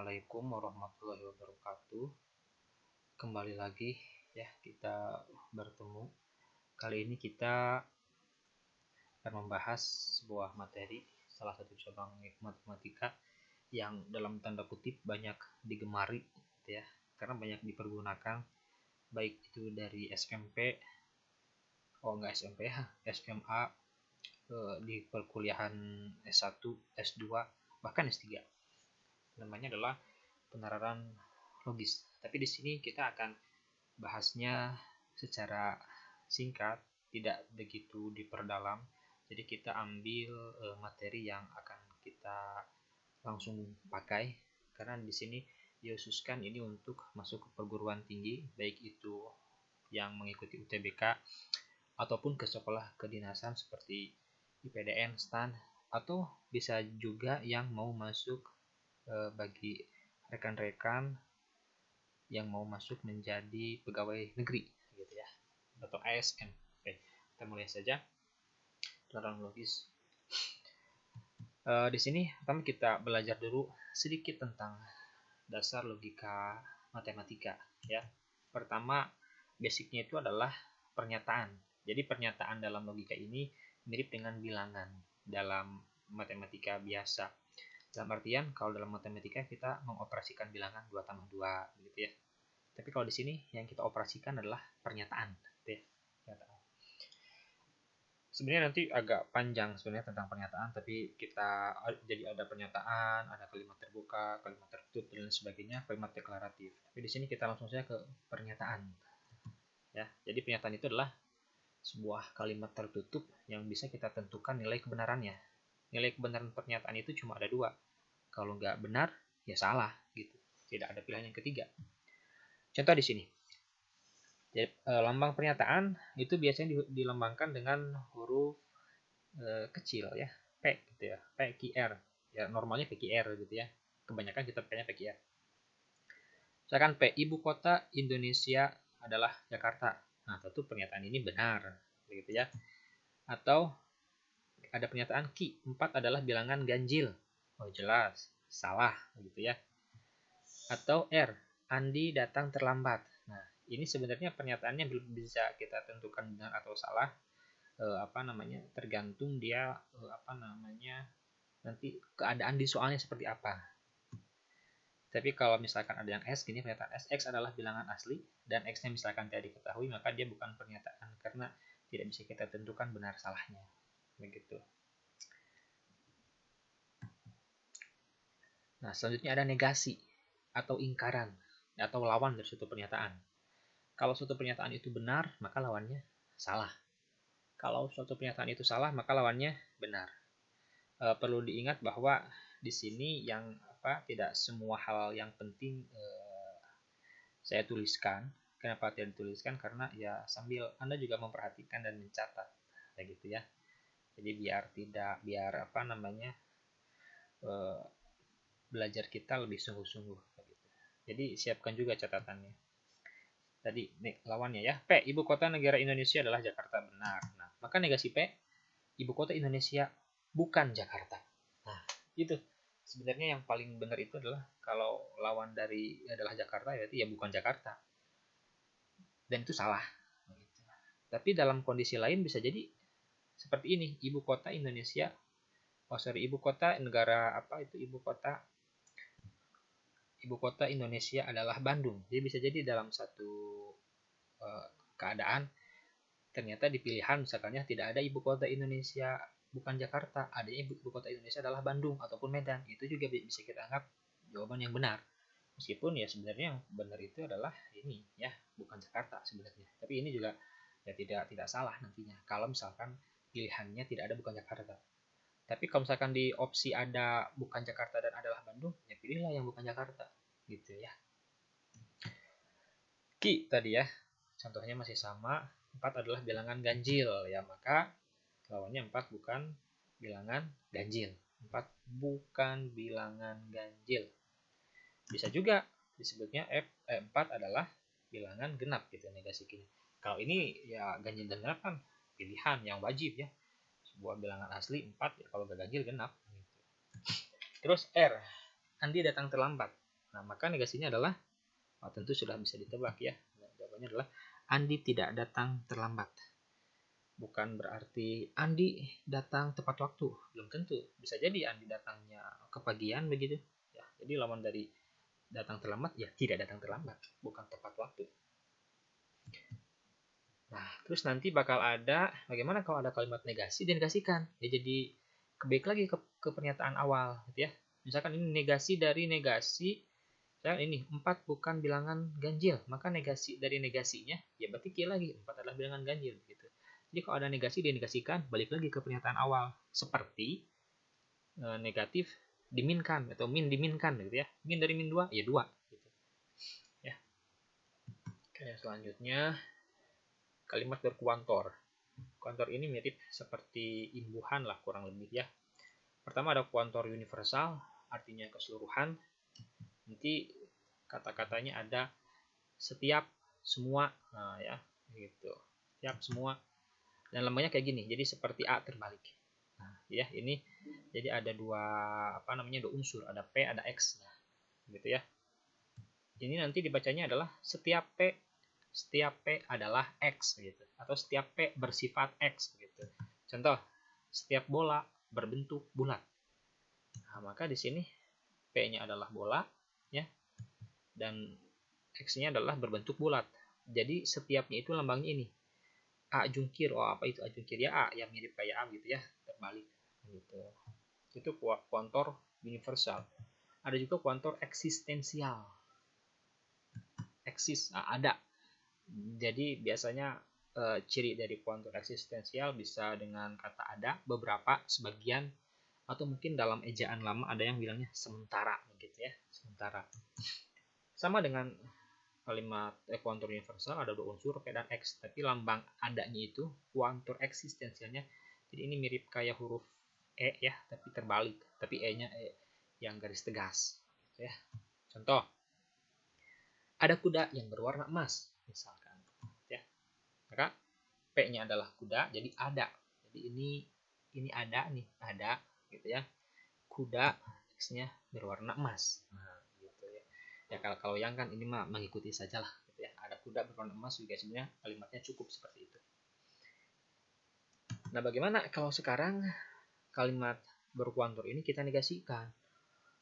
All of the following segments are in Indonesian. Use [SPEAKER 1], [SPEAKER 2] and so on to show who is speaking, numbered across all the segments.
[SPEAKER 1] Assalamualaikum warahmatullahi wabarakatuh. Kembali lagi ya, kita bertemu. Kali ini kita akan membahas sebuah materi, salah satu cabang matematika yang dalam tanda kutip banyak digemari gitu ya, karena banyak dipergunakan baik itu dari SMP, SMA, di perkuliahan S1, S2, bahkan S3. Namanya adalah peneraran logis. Tapi di sini kita akan bahasnya secara singkat, tidak begitu diperdalam. Jadi kita ambil materi yang akan kita langsung pakai, karena di sini dikhususkan ini untuk masuk ke perguruan tinggi, baik itu yang mengikuti UTBK ataupun ke sekolah kedinasan seperti IPDN, STAN, atau bisa juga yang mau masuk bagi rekan-rekan yang mau masuk menjadi pegawai negeri gitu ya, atau ASN. Oke, kita mulai saja peneraran logis. Di sini pertama kita belajar dulu sedikit tentang dasar logika matematika ya. Pertama, basicnya itu adalah pernyataan. Jadi pernyataan dalam logika ini mirip dengan bilangan dalam matematika biasa. Dalam artian kalau dalam matematika kita mengoperasikan bilangan 2 tambah 2 gitu ya. Tapi kalau di sini yang kita operasikan adalah pernyataan gitu ya. Sebenarnya nanti agak panjang sebenarnya tentang pernyataan, tapi kita jadi ada pernyataan, ada kalimat terbuka, kalimat tertutup dan sebagainya, kalimat deklaratif. Tapi di sini kita langsung saja ke pernyataan. Ya, jadi pernyataan itu adalah sebuah kalimat tertutup yang bisa kita tentukan nilai kebenarannya. Nilai kebenaran pernyataan itu cuma ada 2. Kalau nggak benar, ya salah gitu. Tidak ada pilihan yang ketiga. Contoh di sini. Jadi, lambang pernyataan itu biasanya dilambangkan dengan huruf kecil ya, P gitu ya, PQR. Ya normalnya PQR gitu ya. Kebanyakan kita pakainya PQR. Misalkan P, ibu kota Indonesia adalah Jakarta. Nah, tentu pernyataan ini benar gitu ya. Atau ada pernyataan Q, 4 adalah bilangan ganjil. Oh, jelas salah gitu ya. Atau R, Andi datang terlambat. Nah, ini sebenarnya pernyataannya belum bisa kita tentukan benar atau salah. Tergantung dia nanti keadaan di soalnya seperti apa. Tapi kalau misalkan ada yang S, gini pernyataan S, X adalah bilangan asli dan X-nya misalkan tidak diketahui, maka dia bukan pernyataan karena tidak bisa kita tentukan benar salahnya. Begitu. Nah, selanjutnya ada negasi atau ingkaran atau lawan dari suatu pernyataan. Kalau suatu pernyataan itu benar, maka lawannya salah. Kalau suatu pernyataan itu salah, maka lawannya benar. Perlu diingat bahwa di sini yang tidak semua hal yang penting saya tuliskan. Kenapa tidak dituliskan? Karena ya sambil Anda juga memperhatikan dan mencatat, kayak gitu ya. Jadi belajar kita lebih sungguh-sungguh. Gitu. Jadi siapkan juga catatannya. Tadi lawannya ya, P, ibu kota negara Indonesia adalah Jakarta, benar. Nah, maka negasi P, ibu kota Indonesia bukan Jakarta. Nah, itu sebenarnya yang paling benar itu adalah kalau lawan dari adalah Jakarta, berarti ya bukan Jakarta. Dan itu salah. Tapi dalam kondisi lain bisa jadi seperti ini, ibu kota Indonesia, ibu kota negara ibu kota Indonesia adalah Bandung. Jadi bisa jadi dalam satu keadaan ternyata di pilihan misalkannya tidak ada ibu kota Indonesia bukan Jakarta, adanya ibu kota Indonesia adalah Bandung ataupun Medan. Itu juga bisa kita anggap jawaban yang benar. Meskipun ya sebenarnya yang benar itu adalah ini ya, bukan Jakarta sebenarnya. Tapi ini juga ya tidak salah nantinya kalau misalkan pilihannya tidak ada bukan Jakarta. Tapi kalau misalkan di opsi ada bukan Jakarta dan adalah Bandung, ya pilihlah yang bukan Jakarta gitu ya. Ki tadi ya, contohnya masih sama, 4 adalah bilangan ganjil ya, maka lawannya 4 bukan bilangan ganjil. 4 bukan bilangan ganjil. Bisa juga disebutnya 4 adalah bilangan genap gitu, negasi kini. Kalau ini ya ganjil dan genap kan pilihan yang wajib ya. Sebuah bilangan asli 4 ya, kalau gak ganjil genap gitu. Terus R, Andi datang terlambat. Nah, maka negasinya adalah, tentu sudah bisa ditebak ya. Nah, jawabannya adalah Andi tidak datang terlambat. Bukan berarti Andi datang tepat waktu, belum tentu. Bisa jadi Andi datangnya kepagian begitu. Ya, jadi lawan dari datang terlambat ya tidak datang terlambat, bukan tepat waktu. Nah, terus nanti bakal ada bagaimana kalau ada kalimat negasi dan negasikan. Ya jadi kebalik lagi ke pernyataan awal gitu ya. Misalkan ini negasi dari negasi, misalkan ini 4 bukan bilangan ganjil, maka negasi dari negasinya ya berarti kira lagi 4 adalah bilangan ganjil gitu. Jadi kalau ada negasi dinegasikan, balik lagi ke pernyataan awal. Seperti negatif diminkan atau min diminkan gitu ya. Min dari min 2 ya 2 gitu. Ya. Oke, selanjutnya kalimat berkuantor. Kuantor ini mirip seperti imbuhan lah kurang lebih ya. Pertama ada kuantor universal, artinya keseluruhan. Nanti kata-katanya ada setiap, semua, nah ya gitu. Setiap, semua. Dan lambangnya kayak gini. Jadi seperti A terbalik. Nah, ya ini jadi ada dua dua unsur, ada P, ada X. Nah, gitu ya. Ini nanti dibacanya adalah setiap P adalah X gitu, atau setiap P bersifat X gitu. Contoh, setiap bola berbentuk bulat. Nah, maka di sini P-nya adalah bola ya, dan X-nya adalah berbentuk bulat. Jadi setiapnya itu lambangnya ini. A jungkir. Oh, apa itu A jungkir? Ya A yang mirip kayak A gitu ya, terbalik gitu. Itu kuantor universal. Ada juga kuantor eksistensial. Eksis, ada. Jadi biasanya ciri dari kuantor eksistensial bisa dengan kata ada, beberapa, sebagian, atau mungkin dalam ejaan lama ada yang bilangnya sementara gitu ya, sementara. Sama dengan kalimat kuantor universal, ada dua unsur P dan X, tapi lambang adanya itu kuantor eksistensialnya. Jadi ini mirip kayak huruf E ya, tapi terbalik, tapi E-nya yang garis tegas ya. Contoh, ada kuda yang berwarna emas misalkan ya. Maka P-nya adalah kuda, jadi ada. Jadi ini ada nih, ada gitu ya. Kuda, X-nya berwarna emas. Nah, gitu ya. Ya kalau yang kan ini mah mengikuti sajalah gitu ya. Ada kuda berwarna emas juga sebenarnya kalimatnya cukup seperti itu. Nah, bagaimana kalau sekarang kalimat berkuantor ini kita negasikan?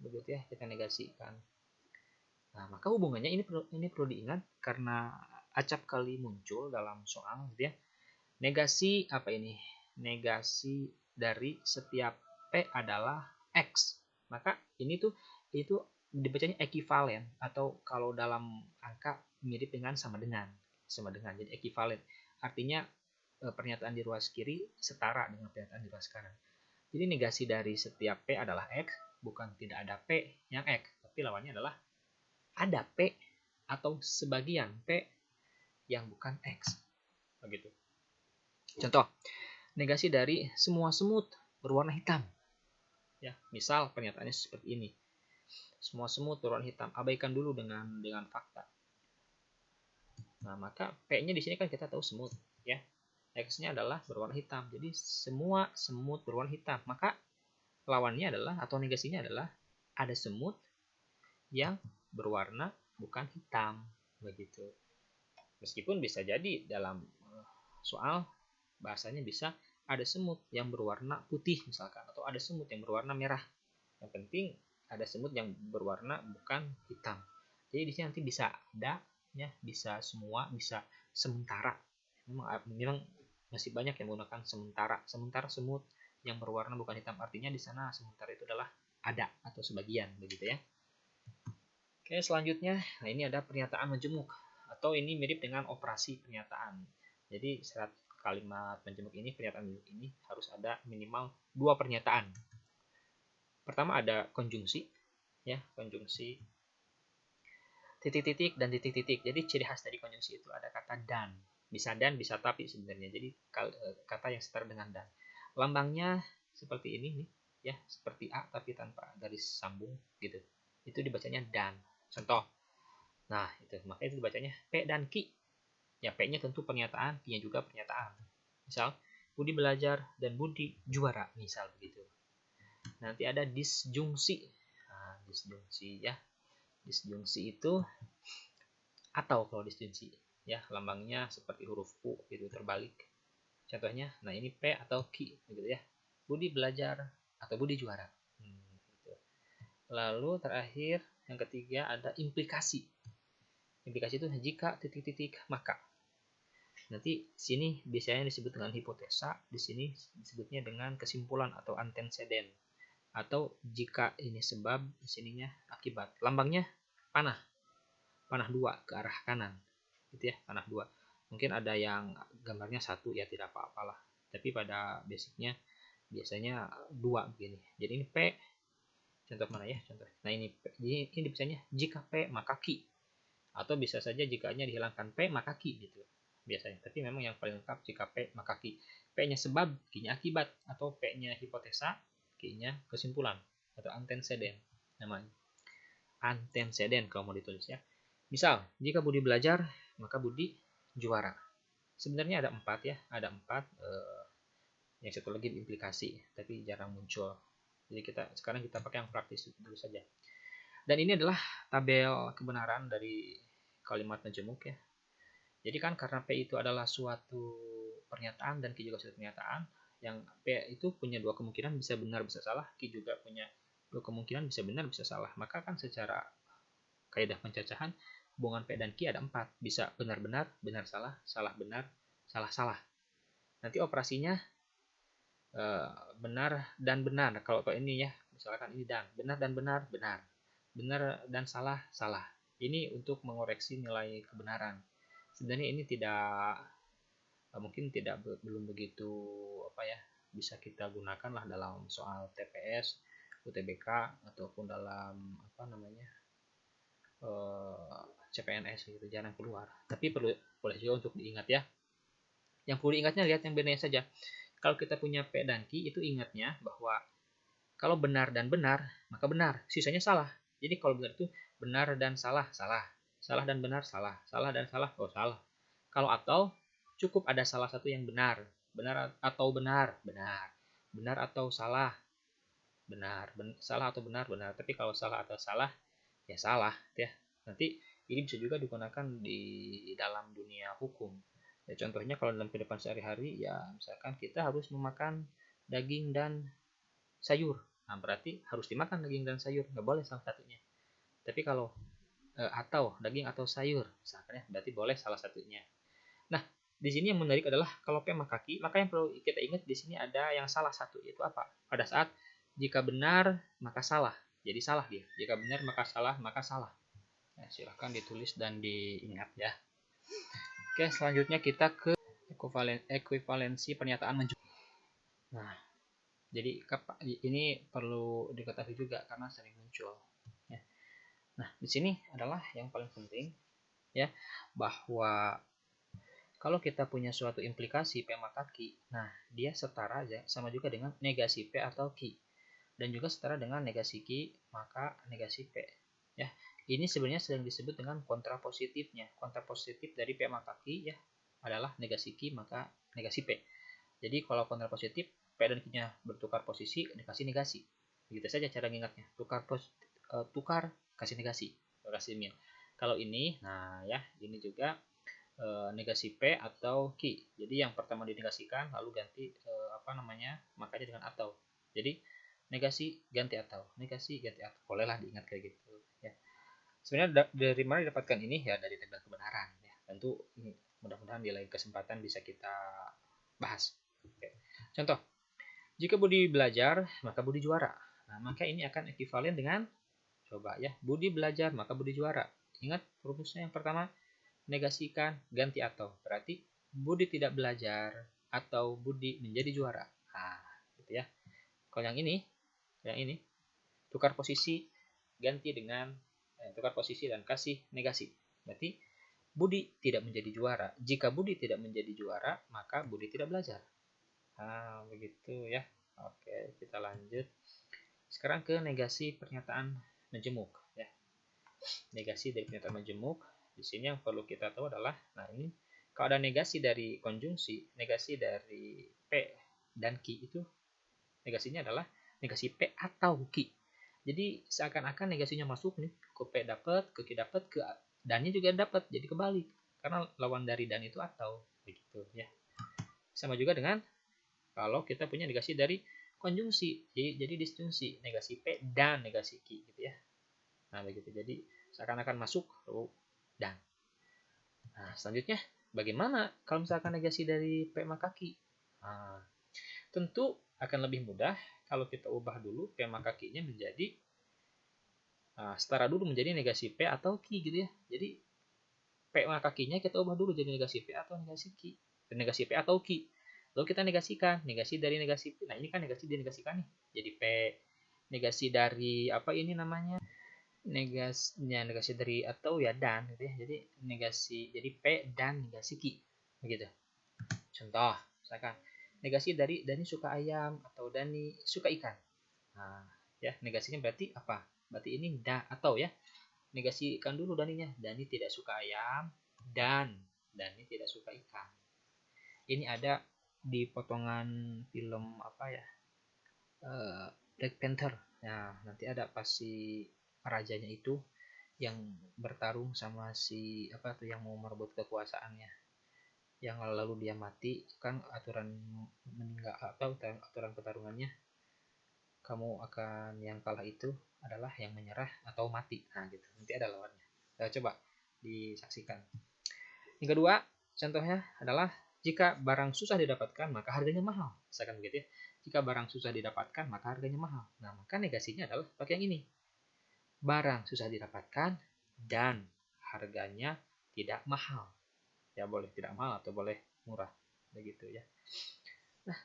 [SPEAKER 1] Begitu ya, kita negasikan. Nah, maka hubungannya ini perlu diingat karena acap kali muncul dalam soal gitu ya. Negasi apa ini? Negasi dari setiap P adalah X. Maka ini tuh itu dibacanya ekivalen, atau kalau dalam angka mirip dengan sama dengan. Sama dengan. Jadi ekivalen. Artinya pernyataan di ruas kiri setara dengan pernyataan di ruas kanan. Jadi negasi dari setiap P adalah X, bukan tidak ada P yang X, tapi lawannya adalah ada P atau sebagian P yang bukan X. Begitu. Contoh, negasi dari semua semut berwarna hitam. Ya, misal pernyataannya seperti ini. Semua semut berwarna hitam. Abaikan dulu dengan fakta. Nah, maka P-nya di sini kan kita tahu semut, ya. X-nya adalah berwarna hitam. Jadi semua semut berwarna hitam. Maka lawannya adalah atau negasinya adalah ada semut yang berwarna bukan hitam, begitu. Meskipun bisa jadi dalam soal bahasanya bisa ada semut yang berwarna putih misalkan, atau ada semut yang berwarna merah. Yang penting ada semut yang berwarna bukan hitam. Jadi di sini nanti bisa ada ya, bisa semua, bisa sementara. Memang masih banyak yang menggunakan sementara. Sementara semut yang berwarna bukan hitam, artinya di sana sementara itu adalah ada atau sebagian begitu ya. Oke, selanjutnya, nah ini ada pernyataan menjemuk, atau ini mirip dengan operasi pernyataan. Jadi syarat kalimat menjemuk ini, pernyataan menjemuk ini harus ada minimal 2 pernyataan. Pertama ada konjungsi, ya, konjungsi titik-titik dan titik-titik. Jadi ciri khas dari konjungsi itu ada kata dan, bisa tapi sebenarnya. Jadi kata yang setara dengan dan. Lambangnya seperti ini nih, ya, seperti A tapi tanpa garis sambung gitu. Itu dibacanya dan. Contoh. Nah, itu makanya itu dibacanya P dan Ki. Ya, P-nya tentu pernyataan, Q-nya juga pernyataan. Misal, Budi belajar dan Budi juara, misal begitu. Nanti ada disjungsi. Nah, disjungsi ya. Disjungsi itu atau kalau disjungsi ya, lambangnya seperti huruf U itu terbalik. Contohnya, nah ini P atau Ki gitu ya. Budi belajar atau Budi juara. Gitu. Lalu terakhir yang ketiga ada implikasi. Implikasi itu jika titik-titik maka. Nanti sini biasanya disebut dengan hipotesa, di sini disebutnya dengan kesimpulan atau antecedent. Atau jika ini sebab, di sininya akibat. Lambangnya panah. Panah 2 ke arah kanan. Gitu ya, panah 2. Mungkin ada yang gambarnya 1 ya, tidak apa-apalah. Tapi pada basicnya biasanya 2 begini. Jadi ini P, contoh mana ya? Contoh. Nah ini P. Ini biasanya jika P maka Ki. Atau bisa saja jikanya dihilangkan P maka Ki gitu biasanya. Tapi memang yang paling lengkap jika P maka Ki. P-nya sebab, Ki-nya akibat, atau P-nya hipotesa, Ki-nya kesimpulan atau antecedent namanya. Antecedent kalau mau ditulis ya. Misal, jika Budi belajar, maka Budi juara. Sebenarnya ada 4 ya, ada 4. Yang satu lagi implikasi, tapi jarang muncul. Jadi sekarang kita pakai yang praktis dulu saja. Dan ini adalah tabel kebenaran dari kalimat majemuk ya. Jadi kan karena P itu adalah suatu pernyataan dan Q juga suatu pernyataan, yang P itu punya 2 kemungkinan, bisa benar bisa salah, Q juga punya 2 kemungkinan, bisa benar bisa salah. Maka kan secara kaidah pencacahan hubungan P dan Q ada 4, bisa benar-benar, benar salah, salah benar, salah salah. Nanti operasinya benar dan benar. Kalau ini ya, misalkan ini dan benar dan benar, benar. Benar dan salah, salah. Ini untuk mengoreksi nilai kebenaran. Sebenarnya ini mungkin belum begitu bisa kita gunakan lah dalam soal TPS, UTBK ataupun dalam CPNS gitu, jarang keluar. Tapi boleh juga untuk diingat ya. Yang perlu diingatnya lihat yang benarnya saja. Kalau kita punya P dan Q itu ingatnya bahwa kalau benar dan benar maka benar, sisanya salah. Jadi kalau benar itu benar dan salah, salah. Salah dan benar, salah. Salah dan salah, salah. Kalau atau cukup ada salah satu yang benar. Benar atau benar, benar. Benar atau salah, benar. Salah atau benar, benar. Tapi kalau salah atau salah, ya salah ya. Nanti ini bisa juga digunakan di dalam dunia hukum. Ya, contohnya kalau dalam kehidupan sehari-hari ya misalkan kita harus memakan daging dan sayur. Nah, berarti harus dimakan daging dan sayur, nggak boleh salah satunya. Tapi kalau atau daging atau sayur, misalkan ya, berarti boleh salah satunya. Nah, di sini yang menarik adalah kalau P maka Q, maka yang perlu kita ingat di sini ada yang salah satu, yaitu apa? Pada saat jika benar maka salah, jadi salah dia. Jika benar maka salah, maka salah. Nah, silahkan ditulis dan diingat ya. Oke, selanjutnya kita ke ekuivalensi pernyataan menjumlah. Nah, jadi ini perlu diketahui juga karena sering muncul. Ya. Nah, di sini adalah yang paling penting ya, bahwa kalau kita punya suatu implikasi P maka Q, nah dia setara aja sama juga dengan negasi P atau Q, dan juga setara dengan negasi Q maka negasi P. Ya, ini sebenarnya sering disebut dengan kontrapositifnya. Kontrapositif dari P maka Q ya adalah negasi Q maka negasi P. Jadi kalau kontrapositif P dan Q-nya bertukar posisi, dikasih negasi. Begitu saja cara mengingatnya. Tukar kasih negasi, kasih min. Kalau ini, nah ya, ini juga negasi P atau Q. Jadi yang pertama dinegasikan lalu ganti makanya dengan atau. Jadi negasi ganti atau, negasi ganti atau. Bolehlah diingat kayak gitu ya. Sebenarnya dari mana didapatkan ini ya, dari tabel kebenaran ya. Tentu ini mudah-mudahan di lain kesempatan bisa kita bahas. Oke. Contoh, jika Budi belajar, maka Budi juara. Nah, maka ini akan ekuivalen dengan, coba ya, Budi belajar, maka Budi juara. Ingat rumusnya yang pertama, negasikan, ganti atau. Berarti Budi tidak belajar atau Budi menjadi juara. Nah, gitu ya. Kalau yang ini, tukar posisi, ganti dengan, tukar posisi dan kasih negasi. Berarti Budi tidak menjadi juara. Jika Budi tidak menjadi juara, maka Budi tidak belajar. Nah, begitu ya. Oke, kita lanjut. Sekarang ke negasi pernyataan majemuk ya. Negasi dari pernyataan majemuk. Di sini yang perlu kita tahu adalah, nah ini kalau ada negasi dari konjungsi, negasi dari P dan Q itu negasinya adalah negasi P atau Q. Jadi seakan-akan negasinya masuk nih, ke P dapat, ke Q dapat, ke dan-nya juga dapat, jadi kebalik. Karena lawan dari dan itu atau, begitu ya. Sama juga dengan kalau kita punya negasi dari konjungsi, jadi disjungsi, negasi P dan negasi Q gitu ya. Nah begitu, jadi seakan-akan masuk dan. Nah selanjutnya, bagaimana kalau misalkan negasi dari P maka Q? Nah, tentu akan lebih mudah kalau kita ubah dulu P maka Q-nya menjadi setara dulu menjadi negasi P atau Q gitu ya. Jadi P maka Q-nya kita ubah dulu jadi negasi P atau negasi Q. Negasi P atau Q. Lalu kita negasikan, negasi dari negasi P. Nah, ini kan negasi dinegasikan nih. Jadi P negasi dari apa ini namanya? Negasi dari atau ya dan gitu ya. Jadi negasi jadi P dan negasi Q. Begitu. Contoh, misalkan negasi dari Dani suka ayam atau Dani suka ikan. Nah, ya negasinya berarti apa? Berarti ini da atau ya. Negasikan dulu Daninya. Dani tidak suka ayam dan Dani tidak suka ikan. Ini ada di potongan film apa ya? Black Panther. Nah, nanti ada pasti rajanya itu yang bertarung sama si apa tuh yang mau merebut kekuasaannya. Yang lalu dia mati kan aturan meninggal atau aturan pertarungannya kamu akan yang kalah itu adalah yang menyerah atau mati. Nah, gitu. Nanti ada lawannya. Coba disaksikan. Yang kedua, contohnya adalah jika barang susah didapatkan, maka harganya mahal. Misalkan begitu ya. Jika barang susah didapatkan, maka harganya mahal. Nah, maka negasinya adalah pakai yang ini. Barang susah didapatkan dan harganya tidak mahal. Ya, boleh tidak mahal atau boleh murah. Begitu ya. Nah,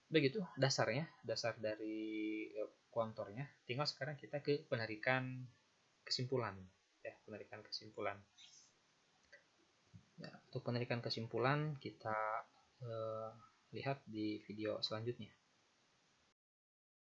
[SPEAKER 1] begitu dasarnya, dasar dari kontornya. Tinggal sekarang kita ke penarikan kesimpulan. Ya, penarikan kesimpulan. Ya, untuk penarikan kesimpulan kita lihat di video selanjutnya.